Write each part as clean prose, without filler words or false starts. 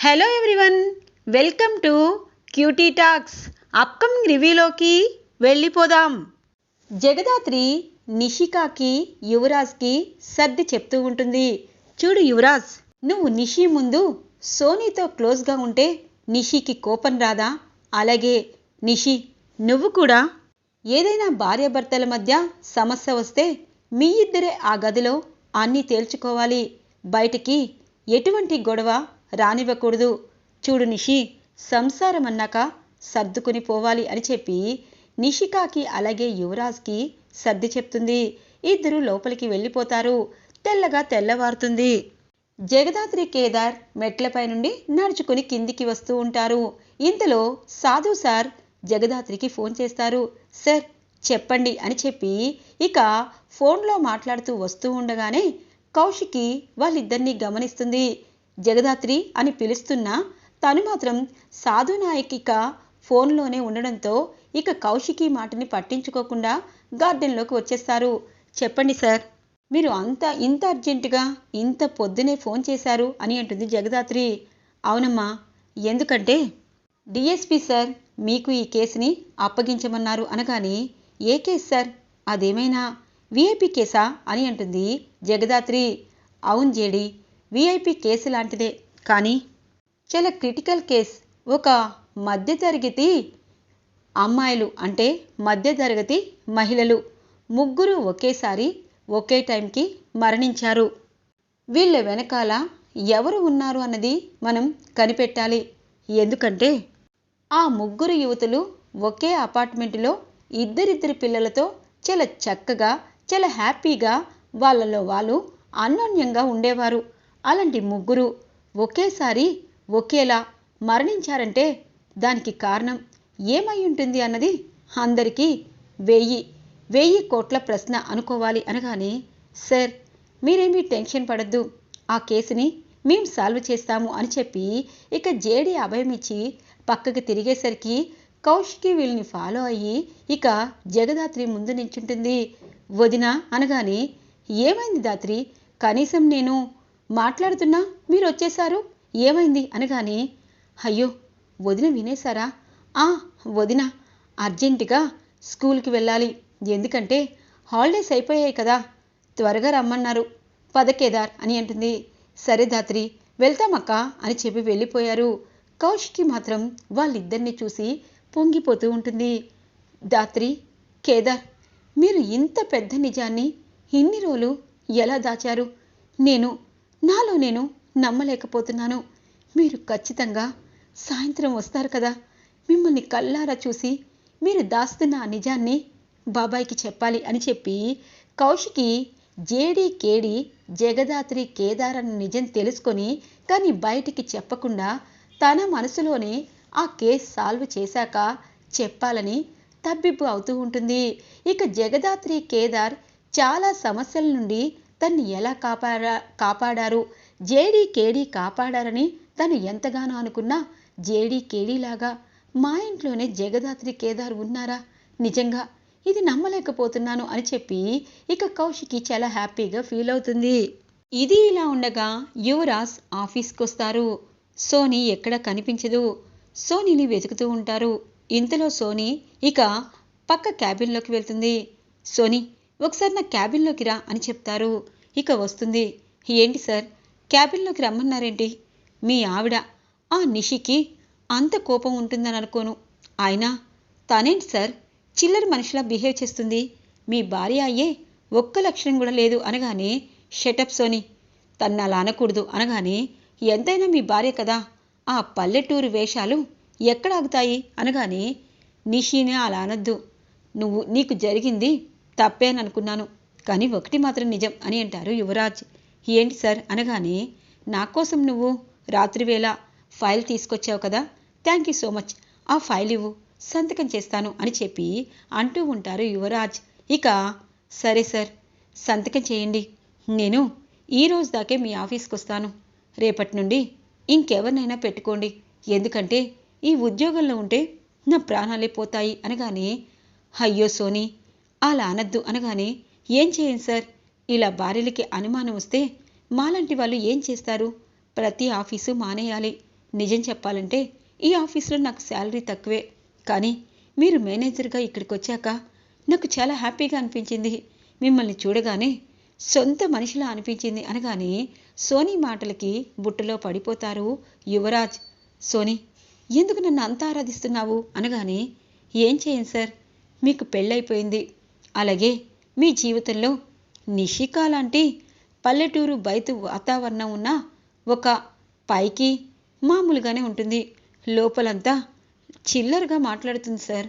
Hello everyone, welcome to QT talks. Upcoming రివ్యూలోకి వెళ్ళిపోదాం. జగదాత్రి నిషికాకి యువరాజ్కి సర్ది చెప్తూ ఉంటుంది. చూడు యువరాజ్, నువ్వు నిషి ముందు సోనీతో క్లోజ్గా ఉంటే నిషికి కోపం రాదా? అలాగే నిషి, నువ్వు కూడా ఏదైనా భార్యాభర్తల మధ్య సమస్య వస్తే మీ ఇద్దరే ఆ గదిలో అన్నీ తేల్చుకోవాలి. బయటికి ఎటువంటి గొడవ రానివ్వకూడదు. చూడు నిషి, సంసారం అన్నాక సర్దుకుని పోవాలి అని చెప్పి నిషికాకి అలాగే యువరాజ్కి సర్ది చెప్తుంది. ఇద్దరు లోపలికి వెళ్ళిపోతారు. తెల్లగా తెల్లవారుతుంది. జగదాత్రి కేదార్ మెట్లపై నుండి నడుచుకుని కిందికి వస్తూ ఉంటారు. ఇంతలో సాధు సార్ జగదాత్రికి ఫోన్ చేస్తారు. సార్ చెప్పండి అని చెప్పి ఇక ఫోన్లో మాట్లాడుతూ వస్తూ ఉండగానే కౌశికి వాళ్ళిద్దరినీ గమనిస్తుంది. జగదాత్రి అని పిలుస్తున్నా తను మాత్రం సాధు నాయక్ ఇక ఫోన్లోనే ఉండడంతో ఇక కౌశికి మాటని పట్టించుకోకుండా గార్డెన్లోకి వచ్చేస్తారు. చెప్పండి సార్, మీరు ఇంత అర్జెంటుగా ఇంత పొద్దునే ఫోన్ చేశారు అని అంటుంది జగదాత్రి. అవునమ్మా, ఎందుకంటే డిఎస్పి సార్ మీకు ఈ కేసుని అప్పగించమన్నారు అనగానే, ఏ కేసు సార్? అదేమైనా విఐపి కేసా అని అంటుంది జగదాత్రి. అవును జేడి, విఐపి కేసు లాంటిదే, కానీ చాలా క్రిటికల్ కేస్. ఒక మధ్యతరగతి అమ్మాయిలు అంటే మధ్యతరగతి మహిళలు ముగ్గురు ఒకేసారి ఒకే టైంకి మరణించారు. వీళ్ళ వెనకాల ఎవరు ఉన్నారు అన్నది మనం కనిపెట్టాలి. ఎందుకంటే ఆ ముగ్గురు యువతులు ఒకే అపార్ట్మెంటులో ఇద్దరిద్దరి పిల్లలతో చాలా చక్కగా చాలా హ్యాపీగా వాళ్ళలో వాళ్ళు అన్యోన్యంగా ఉండేవారు. అలాంటి ముగ్గురు ఒకేసారి ఒకేలా మరణించారంటే దానికి కారణం ఏమై ఉంటుంది అన్నది అందరికీ వెయ్యి కోట్ల ప్రశ్న అనుకోవాలి అనగానే, సార్ మీరేమీ టెన్షన్ పడద్దు, ఆ కేసుని మేం సాల్వ్ చేస్తాము అని చెప్పి ఇక జేడీ అభయం ఇచ్చి పక్కకి తిరిగేసరికి కౌశికి వీళ్ళని ఫాలో అయ్యి ఇక జగదాత్రి ముందు నించుంటుంది. వదిన అనగానే, ఏమైంది దాత్రి, కనీసం నేను మాట్లాడుతున్నా మీరు వచ్చేశారు, ఏమైంది అనగానే, అయ్యో వదిన వినేశారా? వదిన అర్జెంటుగా స్కూల్కి వెళ్ళాలి, ఎందుకంటే హాలిడేస్ అయిపోయాయి కదా, త్వరగా రమ్మన్నారు, పద కేదార్ అని అంటుంది. సరే దాత్రి వెళ్తామక్క అని చెప్పి వెళ్ళిపోయారు. కౌశికి మాత్రం వాళ్ళిద్దరిని చూసి పొంగిపోతూ ఉంటుంది. దాత్రి, కేదార్, మీరు ఇంత పెద్ద నిజాన్ని ఇన్ని రోజులు ఎలా దాచారు? నాలో నేను నమ్మలేకపోతున్నాను. మీరు ఖచ్చితంగా సాయంత్రం వస్తారు కదా, మిమ్మల్ని కళ్ళారా చూసి మీరు దాస్తున్న ఆ నిజాన్ని బాబాయ్కి చెప్పాలి అని చెప్పి కౌశికి జేడీ కేడి జగదాత్రి కేదార్ అన్న నిజం తెలుసుకొని కానీ బయటికి చెప్పకుండా తన మనసులోనే ఆ కేసు సాల్వ్ చేశాక చెప్పాలని తబ్బిబ్బు అవుతూ ఉంటుంది. ఇక జగదాత్రి కేదార్ చాలా సమస్యల నుండి తన్ని ఎలా కాపాడారు, జేడీ కేడీ కాపాడారని తను ఎంతగానో అనుకున్నా జేడీ కేడీలాగా మా ఇంట్లోనే జగదాత్రి కేదార్ ఉన్నారా? నిజంగా ఇది నమ్మలేకపోతున్నాను అని చెప్పి ఇక కౌశికి చాలా హ్యాపీగా ఫీల్ అవుతుంది. ఇది ఇలా ఉండగా యువరాజ్ ఆఫీస్కి వస్తారు. సోనీ ఎక్కడ కనిపించదు. సోనీని వెతుకుతూ ఉంటారు. ఇంతలో సోనీ ఇక పక్క క్యాబిన్లోకి వెళ్తుంది. సోనీ, ఒకసారి నా క్యాబిన్లోకి రా అని చెప్తారు. ఇక వస్తుంది. ఏంటి సార్, క్యాబిన్లోకి రమ్మన్నారేంటి? మీ ఆవిడ ఆ నిషికి అంత కోపం ఉంటుందని అనుకోను. అయినా తనేంటి సార్ చిల్లర మనిషిలా బిహేవ్ చేస్తుంది? మీ భార్య అయ్యే ఒక్క లక్షణం కూడా లేదు అనగానే, షటప్ సోనీ, తన్ను అలా అనకూడదు అనగానే, ఎంతైనా మీ భార్య కదా, ఆ పల్లెటూరు వేషాలు ఎక్కడ ఆగుతాయి అనగానే, నిషిని అలా అనొద్దు, నీకు జరిగింది తప్పే అని అనుకున్నాను, కానీ ఒకటి మాత్రం నిజం అని అంటారు యువరాజ్. ఏంటి సార్ అనగానే, నా కోసం నువ్వు రాత్రివేళ ఫైల్ తీసుకొచ్చావు కదా, థ్యాంక్ యూ సో మచ్, ఆ ఫైల్ ఇవ్వు, సంతకం చేస్తాను అని చెప్పి అంటూ ఉంటారు యువరాజ్. ఇక సరే సార్, సంతకం చేయండి, నేను ఈ రోజు దాకే మీ ఆఫీస్కి వస్తాను, రేపటి నుండి ఇంకెవరినైనా పెట్టుకోండి, ఎందుకంటే ఈ ఉద్యోగంలో ఉంటే నా ప్రాణాలే పోతాయి అనగానే, అయ్యో సోనీ అలా అనద్దు అనగానే, ఏం చేయండి సార్, ఇలా భార్యలకి అనుమానం వస్తే మాలాంటి వాళ్ళు ఏం చేస్తారు? ప్రతి ఆఫీసు మానేయాలి, నిజం చెప్పాలంటే ఈ ఆఫీస్లో నాకు శాలరీ తక్కువే, కానీ మీరు మేనేజర్గా ఇక్కడికి వచ్చాక నాకు చాలా హ్యాపీగా అనిపించింది. మిమ్మల్ని చూడగానే సొంత మనిషిలా అనిపించింది అనగానే సోనీ మాటలకి బుట్టలో పడిపోతారు యువరాజ్. సోనీ, ఎందుకు నన్ను అంత ఆరాధిస్తున్నావు అనగానే, ఏం చేయను సార్, మీకు పెళ్ళైపోయింది, అలాగే మీ జీవితంలో నిషికా లాంటి పల్లెటూరు బయట వాతావరణం ఉన్న ఒక పైకి మామూలుగానే ఉంటుంది, లోపలంతా చిల్లరగా మాట్లాడుతుంది సార్.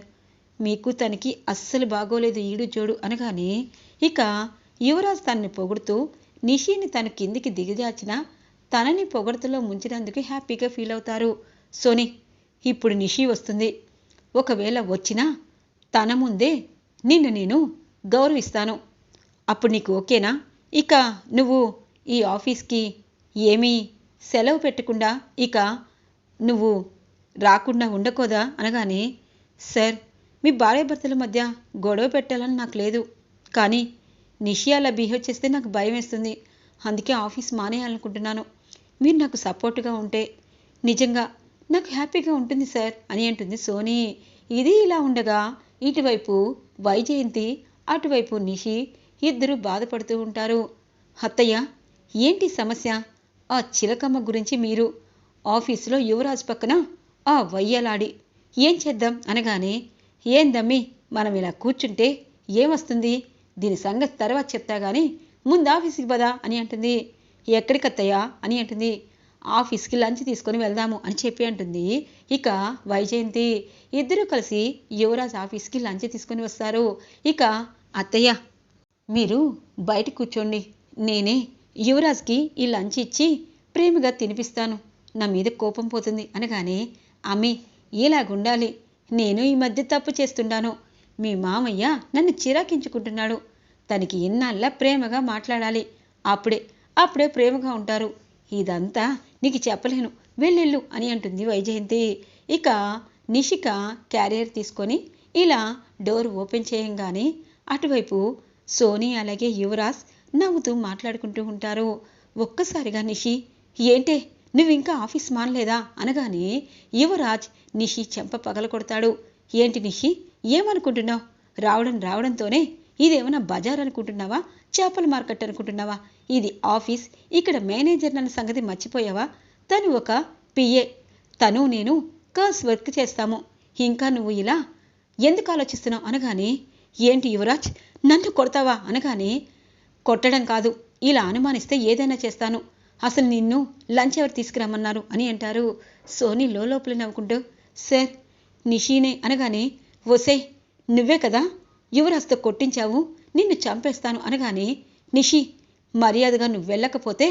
మీకు తనకి అస్సలు బాగోలేదు ఈడు జోడు అనగానే ఇక యువరాజ్ తనని పొగుడుతూ నిషిని తన కిందికి దిగజాచిన తనని పొగడుతలో ముంచినందుకు హ్యాపీగా ఫీల్ అవుతారు. సోనీ, ఇప్పుడు నిషి వస్తుంది, ఒకవేళ వచ్చినా తన ముందే నిన్ను నేను గౌరవిస్తాను, అప్పుడు నీకు ఓకేనా? ఇక నువ్వు ఈ ఆఫీస్కి ఏమీ సెలవు పెట్టకుండా ఇక నువ్వు రాకుండా ఉండకూడదా అనగానే, సార్, మీ భార్యాభర్తల మధ్య గొడవ పెట్టాలని నాకు లేదు, కానీ నిషి అలా బిహేవ్ చేస్తే నాకు భయం వేస్తుంది, అందుకే ఆఫీస్ మానేయాలనుకుంటున్నాను. మీరు నాకు సపోర్టుగా ఉంటే నిజంగా నాకు హ్యాపీగా ఉంటుంది సార్ అని అంటుంది సోనీ. ఇది ఇలా ఉండగా ఇటువైపు వైజయంతి, అటువైపు నిషి ఇద్దరు బాధపడుతూ ఉంటారు. అత్తయ్య, ఏంటి సమస్య? ఆ చిలకమ్మ గురించి మీరు ఆఫీసులో యువరాజ్ పక్కన ఆ వయ్యలాడి ఏం చేద్దాం అనగానే, ఏందమ్మి, మనం ఇలా కూర్చుంటే ఏమొస్తుంది, దీని సంగతి తర్వాత చెప్తా గానీ ముందు ఆఫీస్కి పదా అని అంటుంది. ఎక్కడికత్తయ్యా అని అంటుంది. ఆఫీస్కి లంచ్ తీసుకొని వెళ్దాము అని చెప్పి అంటుంది ఇక వైజయంతి. ఇద్దరూ కలిసి యువరాజ్ ఆఫీస్కి లంచ్ తీసుకొని వస్తారు. ఇక అత్తయ్య, మీరు బయట కూర్చోండి, నేనే యువరాజ్కి ఈ లంచ్ ఇచ్చి ప్రేమగా తినిపిస్తాను, నా మీద కోపం పోతుంది అనగానే, అమ్మి, ఇలాగుండాలి, నేను ఈ మధ్య తప్పు చేస్తుండాను, మీ మామయ్య నన్ను చిరాకించుకుంటున్నాడు, తనకి ఇన్నాళ్ళ ప్రేమగా మాట్లాడాలి, అప్పుడే ప్రేమగా ఉంటారు, ఇదంతా నీకు చెప్పలేను, వెళ్ళెళ్ళు అని అంటుంది వైజయంతి. ఇక నిషిక క్యారియర్ తీసుకొని ఇలా డోర్ ఓపెన్ చేయంగానే అటువైపు సోనీ అలాగే యువరాజ్ నవ్వుతూ మాట్లాడుకుంటూ ఉంటారు. ఒక్కసారిగా నిషి, ఏంటే నువ్వు ఇంకా ఆఫీస్ మానలేదా అనగానే యువరాజ్ నిషి చెంప పగల కొడతాడు. ఏంటి నిషి, ఏమనుకుంటున్నావు? రావడంతోనే ఇదేమన్నా బజార్ అనుకుంటున్నావా, చేపల మార్కెట్ అనుకుంటున్నావా? ఇది ఆఫీస్, ఇక్కడ మేనేజర్ నన్న సంగతి మర్చిపోయావా? తను ఒక పిఏ, తను నేను కర్స్ వర్క్ చేస్తాము, ఇంకా నువ్వు ఇలా ఎందుకు ఆలోచిస్తున్నావు అనగానే, ఏంటి యువరాజ్, నన్ను కొడతావా అనగానే, కొట్టడం కాదు, ఇలా అనుమానిస్తే ఏదైనా చేస్తాను, అసలు నిన్ను లంచ్ ఎవరు తీసుకురమ్మన్నారు అని అంటారు. సోనీ లోపల నవ్వుకుంటూ, సార్, నిషీనే అనగానే, వసే, నువ్వే కదా యువరాజ్తో కొట్టించావు, నిన్ను చంపేస్తాను అనగానే, నిషి, మర్యాదగా నువ్వు వెళ్ళకపోతే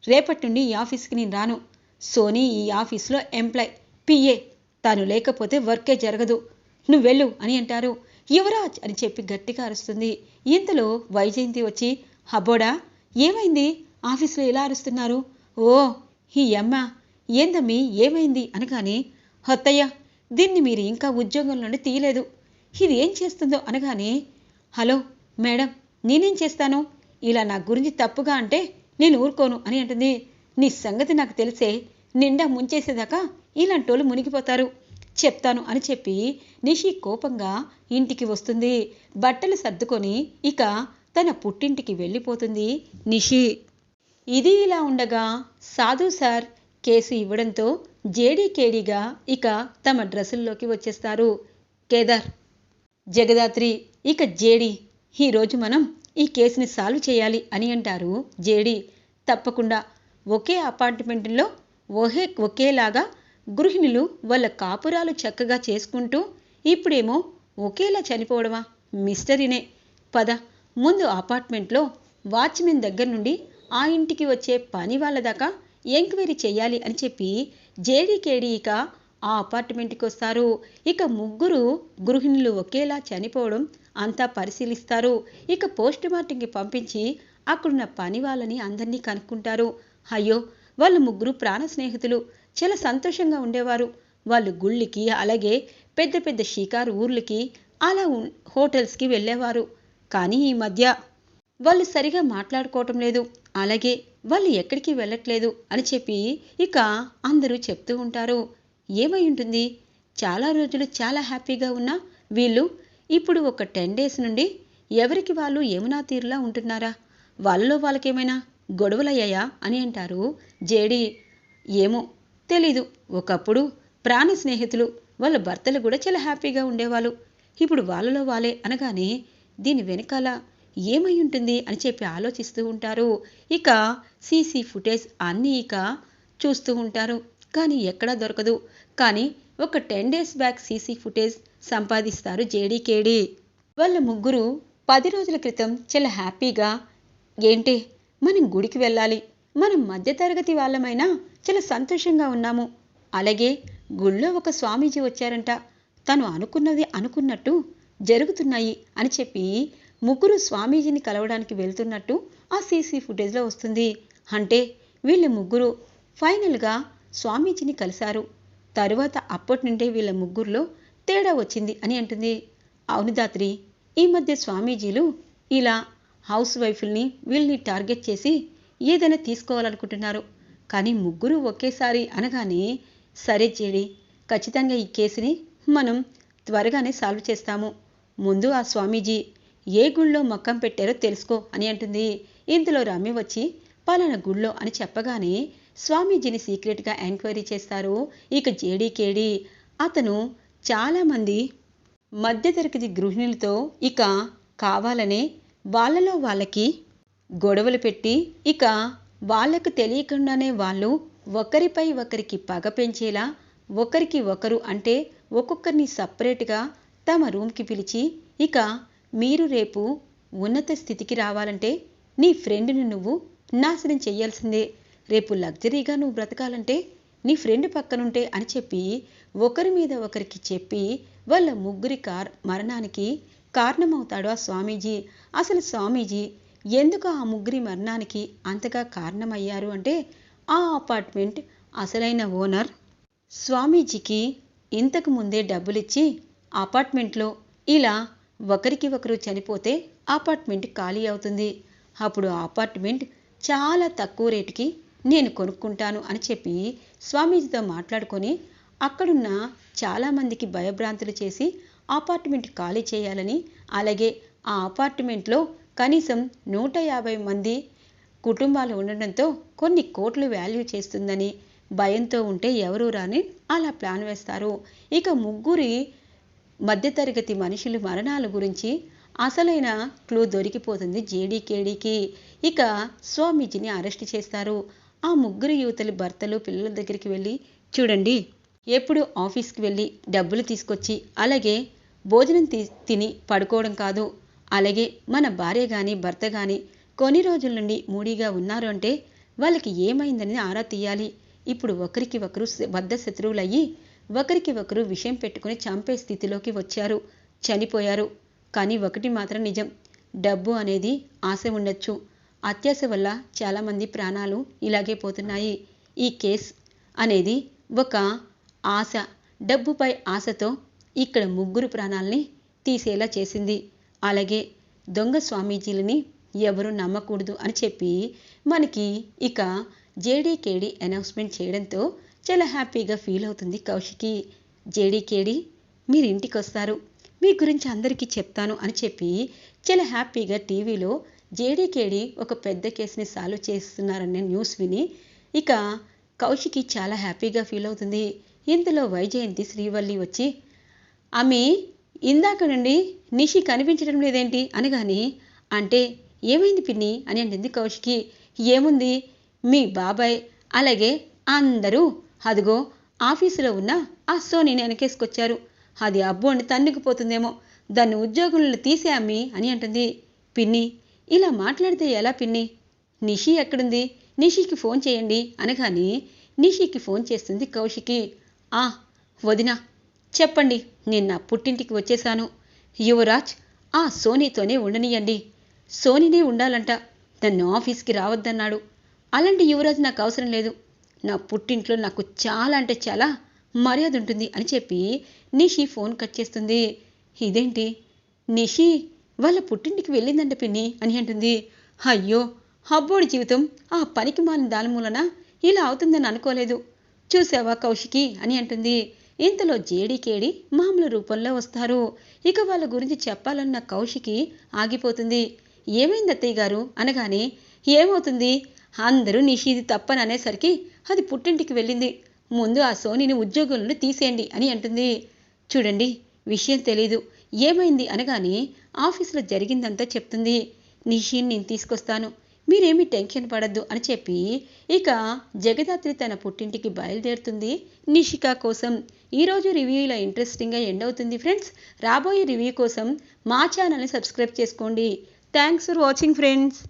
రేపటి నుండి ఈ ఆఫీస్కి నేను రాను, సోనీ ఈ ఆఫీస్లో ఎంప్లాయ్, పిఏ, తాను లేకపోతే వర్కే జరగదు, నువ్వు వెళ్ళు అని అంటారు. యువరాజ్ అని చెప్పి గట్టిగా అరుస్తుంది. ఇంతలో వైజయంతి వచ్చి, హబ్బోడా, ఏమైంది, ఆఫీస్లో ఎలా అరుస్తున్నారు? ఓ, ఈ అమ్మ, ఏందమ్మీ, ఏమైంది అనగానే, అత్తయ్య, దీన్ని మీరు ఇంకా ఉద్యోగం నుండి తీయలేదు, ఇది ఏం చేస్తుందో అనగానే, హలో మేడం, నేనేం చేస్తాను, ఇలా నా గురించి తప్పుగా అంటే నేను ఊరుకోను అని అంటుంది. నీ సంగతి నాకు తెలిసే, నిండా ముంచేసేదాకా ఇలాంటోళ్ళు మునిగిపోతారు, చెప్తాను అని చెప్పి నిషి కోపంగా ఇంటికి వస్తుంది. బట్టలు సర్దుకొని ఇక తన పుట్టింటికి వెళ్ళిపోతుంది నిషి. ఇది ఇలా ఉండగా సాధు సార్ కేసు ఇవ్వడంతో జేడీకేడీగా ఇక తమ డ్రెస్సుల్లోకి వచ్చేస్తారు కేదార్, జగదాత్రి, ఇక జేడీ. ఈరోజు మనం ఈ కేసుని సాల్వ్ చేయాలి అని అంటారు జేడీ. తప్పకుండా, ఒకే అపార్ట్మెంట్లో ఒకేలాగా గృహిణులు వాళ్ళ కాపురాలు చక్కగా చేసుకుంటూ ఇప్పుడేమో ఒకేలా చనిపోవడమా, మిస్టరీనే, పద ముందు అపార్ట్మెంట్లో వాచ్మెన్ దగ్గర నుండి ఆ ఇంటికి వచ్చే పని వాళ్ళ దాకా ఎంక్వైరీ చేయాలి అని చెప్పి జేడీకేడీ ఇక ఆ అపార్ట్మెంట్కి వస్తారు. ఇక ముగ్గురు గృహిణులు ఒకేలా చనిపోవడం అంతా పరిశీలిస్తారు. ఇక పోస్ట్ మార్టంకి పంపించి అక్కడున్న పని వాళ్ళని అందరినీ కనుక్కుంటారు. అయ్యో, వాళ్ళు ముగ్గురు ప్రాణ స్నేహితులు, చాలా సంతోషంగా ఉండేవారు, వాళ్ళు గుళ్ళకి అలాగే పెద్ద పెద్ద షికారు ఊర్లకి అలా హోటల్స్కి వెళ్ళేవారు, కానీ ఈ మధ్య వాళ్ళు సరిగా మాట్లాడుకోవటం లేదు, అలాగే వాళ్ళు ఎక్కడికి వెళ్ళట్లేదు అని చెప్పి ఇక అందరూ చెప్తూ ఉంటారు. ఏమై ఉంటుంది? చాలా రోజులు చాలా హ్యాపీగా ఉన్న వీళ్ళు ఇప్పుడు ఒక 10 డేస్ నుండి ఎవరికి వాళ్ళు యమునా తీరులా ఉంటున్నారా? వాళ్ళలో వాళ్ళకేమైనా గొడవలయ్యాయా అని అంటారు జేడీ. ఏమో తెలీదు. ఒకప్పుడు ప్రాణ స్నేహితులు, వాళ్ళ భర్తలు కూడా చాలా హ్యాపీగా ఉండేవాళ్ళు. ఇప్పుడు వాళ్ళలో వాళ్ళే అనగానే దీని వెనకాల ఏమై ఉంటుంది అని చెప్పి ఆలోచిస్తూ ఉంటారు. ఇక సీసీ ఫుటేజ్ అన్నీ ఇక చూస్తూ ఉంటారు. కానీ ఎక్కడా దొరకదు. కానీ ఒక 10 డేస్ బ్యాక్ సీసీ ఫుటేజ్ సంపాదిస్తారు జేడీకేడీ. వాళ్ళ ముగ్గురు 10 రోజుల క్రితం చాలా హ్యాపీగా, ఏంటే మనం గుడికి వెళ్ళాలి, మనం మధ్యతరగతి వాళ్ళమైనా చాలా సంతోషంగా ఉన్నాము, అలాగే గుళ్ళో ఒక స్వామీజీ వచ్చారంట, తను అనుకున్నది అనుకున్నట్టు జరుగుతున్నాయి అని చెప్పి ముగ్గురు స్వామీజీని కలవడానికి వెళ్తున్నట్టు ఆ సీసీ ఫుటేజ్లో వస్తుంది. అంటే వీళ్ళ ముగ్గురు ఫైనల్గా స్వామీజీని కలిశారు. తరువాత అప్పటి నుండే వీళ్ళ ముగ్గురులో తేడా వచ్చింది అని అంటుంది. అవును దాత్రి, ఈ మధ్య స్వామీజీలు ఇలా హౌస్ వైఫ్ని వీళ్ళని టార్గెట్ చేసి ఏదైనా తీసుకోవాలనుకుంటున్నారు. కానీ ముగ్గురు ఒకేసారి అనగానే సరే జేడి, ఖచ్చితంగా ఈ కేసుని మనం త్వరగానే సాల్వ్ చేస్తాము. ముందు ఆ స్వామీజీ ఏ గుళ్ళో మక్కం పెట్టారో తెలుసుకో అని అంటుంది. ఇందులో రమ్య వచ్చి పలానా గుళ్ళో అని చెప్పగానే స్వామీజీని సీక్రెట్గా ఎంక్వైరీ చేస్తారు ఇక జేడీకేడీ. అతను చాలామంది మధ్యతరగతి గృహిణులతో ఇక కావాలనే వాళ్ళలో వాళ్ళకి గొడవలు పెట్టి ఇక వాళ్ళకు తెలియకుండానే వాళ్ళు ఒకరిపై ఒకరికి పగ పెంచేలా ఒకరికి ఒకరు అంటే ఒక్కొక్కరిని సపరేట్గా తమ రూమ్కి పిలిచి ఇక మీరు రేపు ఉన్నత స్థితికి రావాలంటే నీ ఫ్రెండ్ని నువ్వు నాశనం చెయ్యాల్సిందే, రేపు లగ్జరీగా నువ్వు బ్రతకాలంటే నీ ఫ్రెండ్ పక్కనుంటే అని చెప్పి ఒకరి మీద ఒకరికి చెప్పి వాళ్ళ ముగ్గురి మరణానికి కారణమవుతాడు ఆ స్వామీజీ. అసలు స్వామీజీ ఎందుకు ఆ ముగ్గురి మరణానికి అంతగా కారణమయ్యారు అంటే ఆ అపార్ట్మెంట్ అసలైన ఓనర్ స్వామీజీకి ఇంతకు ముందే డబ్బులిచ్చి అపార్ట్మెంట్లో ఇలా ఒకరికి ఒకరు చనిపోతే అపార్ట్మెంట్ ఖాళీ అవుతుంది, అప్పుడు ఆ అపార్ట్మెంట్ చాలా తక్కువ రేటుకి నేను కొనుక్కుంటాను అని చెప్పి స్వామీజీతో మాట్లాడుకొని అక్కడున్న చాలామందికి భయభ్రాంతులు చేసి అపార్ట్మెంట్ ఖాళీ చేయాలని, అలాగే ఆ అపార్ట్మెంట్లో కనీసం 150 మంది కుటుంబాలు ఉండడంతో కొన్ని కోట్లు వాల్యూ చేస్తుందని భయంతో ఉంటే ఎవరూ రాని అలా ప్లాన్ వేస్తారు. ఇక ముగ్గురి మధ్యతరగతి మనుషుల మరణాల గురించి అసలైన క్లూ దొరికిపోతుంది జేడీకేడీకి. ఇక స్వామీజీని అరెస్ట్ చేస్తారు. ఆ ముగ్గురు యువతలు భర్తలు పిల్లల దగ్గరికి వెళ్ళి, చూడండి, ఎప్పుడు ఆఫీస్కి వెళ్ళి డబ్బులు తీసుకొచ్చి అలాగే భోజనం తిని పడుకోవడం కాదు, అలాగే మన భార్య కానీ భర్త కానీ కొన్ని రోజుల నుండి మూడీగా ఉన్నారు అంటే వాళ్ళకి ఏమైందని ఆరా తీయాలి. ఇప్పుడు ఒకరికి ఒకరు బద్ధ శత్రువులయ్యి ఒకరికి ఒకరు విషయం పెట్టుకుని చంపే స్థితిలోకి వచ్చారు, చనిపోయారు. కానీ ఒకటి మాత్రం నిజం, డబ్బు అనేది ఆశ ఉండొచ్చు, అత్యాశ వల్ల చాలామంది ప్రాణాలు ఇలాగే పోతున్నాయి. ఈ కేస్ అనేది ఒక ఆశ, డబ్బుపై ఆశతో ఇక్కడ ముగ్గురు ప్రాణాలని తీసేలా చేసింది. అలాగే దొంగ స్వామీజీలని ఎవరు నమ్మకూడదు అని చెప్పి మనకి ఇక జేడీకేడీ అనౌన్స్మెంట్ చేయడంతో చాలా హ్యాపీగా ఫీల్ అవుతుంది కౌశికి. జేడీకేడీ మీరు ఇంటికి వస్తారు, మీ గురించి అందరికీ చెప్తాను అని చెప్పి చాలా హ్యాపీగా టీవీలో జేడీకేడీ ఒక పెద్ద కేసుని సాల్వ్ చేస్తున్నారనే న్యూస్ విని ఇక కౌశికి చాలా హ్యాపీగా ఫీల్ అవుతుంది. ఇంతలో వైజయంతి శ్రీవల్లి వచ్చి, ఆమె ఇందాక నుండి నిషి కనిపించడం లేదేంటి అనగానే, అంటే ఏమైంది పిన్ని అని అంటుంది కౌశికి. ఏముంది, మీ బాబాయ్ అలాగే అందరూ అదిగో ఆఫీసులో ఉన్న ఆ సోనీని వెనకేసుకొచ్చారు, అది అబ్బోని తన్నుకుపోతుందేమో, దాన్ని ఉద్యోగులను తీసే అమ్మి అని అంటుంది. పిన్ని ఇలా మాట్లాడితే ఎలా పిన్ని, నిషి ఎక్కడుంది, నిషికి ఫోన్ చేయండి అనగానే నిషికి ఫోన్ చేస్తుంది కౌశికి. వదినా చెప్పండి, నేను నా పుట్టింటికి వచ్చేశాను, యువరాజ్ ఆ సోనీతోనే ఉండనియండి, సోనీనే ఉండాలంట, నన్ను ఆఫీస్కి రావద్దన్నాడు, అలాంటి యువరాజ్ నాకు అవసరం లేదు, నా పుట్టింట్లో నాకు చాలా అంటే చాలా మర్యాద ఉంటుంది అని చెప్పి నిషి ఫోన్ కట్ చేస్తుంది. ఇదేంటి, నిషి వాళ్ళ పుట్టింటికి వెళ్ళిందంట పిన్ని అని అంటుంది. అయ్యో హబ్బోడి జీవితం ఆ పనికి మాలిన దాని మూలన ఇలా అవుతుందని అనుకోలేదు. చూసావా కౌశికి అని అంటుంది. ఇంతలో జేడీకేడి మామూలు రూపంలో వస్తారు. ఇక వాళ్ళ గురించి చెప్పాలన్న కౌశికి ఆగిపోతుంది. ఏమైంది అత్తయ్య గారు అనగానే, ఏమవుతుంది, అందరూ నిషిది తప్పని అనేసరికి అది పుట్టింటికి వెళ్ళింది. ముందు ఆ సోనిని ఉద్యోగం నుండి తీసేయండి అని అంటుంది. చూడండి, విషయం తెలీదు, ఏమైంది అనగానే ఆఫీసులో జరిగిందంతా చెప్తుంది. నిషిని నేను తీసుకొస్తాను, మీరేమీ టెన్షన్ పడద్దు అని చెప్పి ఇక జగదాత్రి తన పుట్టింటికి బయలుదేరుతుంది నిషిక కోసం. ఈరోజు రివ్యూ ఇలా ఇంట్రెస్టింగ్గా ఎండ్ అవుతుంది ఫ్రెండ్స్. రాబోయే రివ్యూ కోసం మా ఛానల్ని సబ్స్క్రైబ్ చేసుకోండి. Thanks for watching friends.